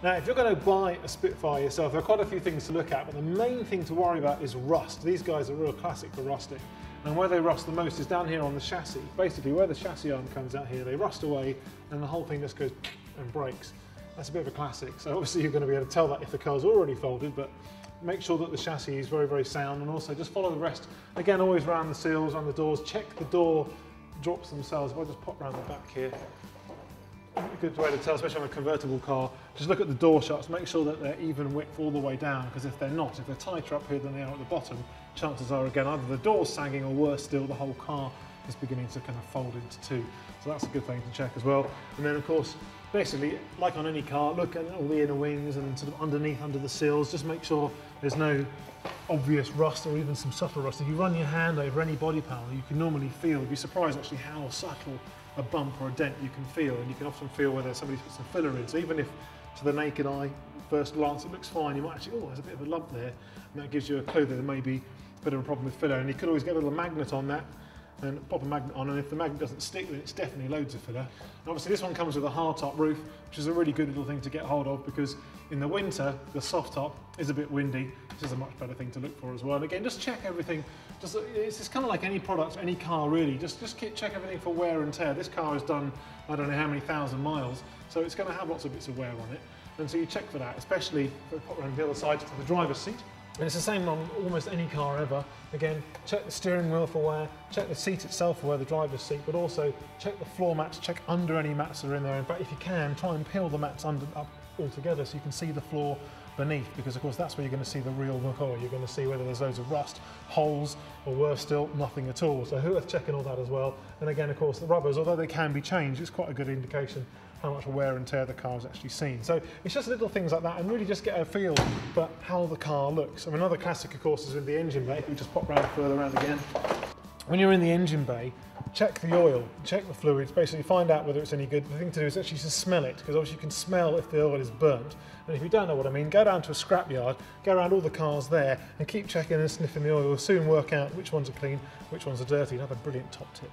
Now, if you're going to buy a Spitfire yourself, there are quite a few things to look at, but the main thing to worry about is rust. These guys are real classic for rusting. And where they rust the most is down here on the chassis. Basically, where the chassis arm comes out here, they rust away, and the whole thing just goes and breaks. That's a bit of a classic. So obviously you're going to be able to tell that if the car's already folded, but make sure that the chassis is very, very sound, and also just follow the rest. Again, always around the seals, around the doors. Check the door drops themselves. If I just pop around the back here, a good way to tell, especially on a convertible car, just look at the door shuts, make sure that they're even width all the way down, because if they're not, if they're tighter up here than they are at the bottom, chances are, again, either the door's sagging or worse still, the whole car is beginning to kind of fold into two. So that's a good thing to check as well. And then of course, basically, like on any car, look at all the inner wings and sort of underneath, under the seals, just make sure there's no obvious rust or even some subtle rust. If you run your hand over any body panel, you can normally feel, you'd be surprised actually how subtle a bump or a dent you can feel, and you can often feel whether somebody's put some filler in. So even if to the naked eye, first glance, it looks fine, you might actually, oh, there's a bit of a lump there, and that gives you a clue that there may be a bit of a problem with filler. And you could always get a little magnet on that and pop a magnet on, and if the magnet doesn't stick, then it's definitely loads of filler. And obviously this one comes with a hard top roof, which is a really good little thing to get hold of, because in the winter, the soft top is a bit windy, which is a much better thing to look for as well. And again, just check everything. It's just kind of like any product, any car really, just check everything for wear and tear. This car has done, I don't know how many thousand miles, so it's going to have lots of bits of wear on it. And so you check for that, especially if I pop around the other side to the driver's seat. And it's the same on almost any car ever. Again, check the steering wheel for wear, check the seat itself for wear, the driver's seat, but also check the floor mats, check under any mats that are in there. In fact, if you can, try and peel the mats up altogether so you can see the floor beneath, because of course that's where you're going to see the real McCoy. You're going to see whether there's loads of rust, holes, or worse still, nothing at all. So worth checking all that as well. And again, of course, the rubbers, although they can be changed, it's quite a good indication how much wear and tear the car has actually seen. So it's just little things like that, and really just get a feel for how the car looks. I mean, another classic, of course, is in the engine bay. If we just pop round further around again. When you're in the engine bay, check the oil, check the fluids, basically find out whether it's any good. The thing to do is actually just smell it, because obviously you can smell if the oil is burnt. And if you don't know what I mean, go down to a scrapyard, go around all the cars there, and keep checking and sniffing the oil. You'll soon work out which ones are clean, which ones are dirty. Another brilliant top tip.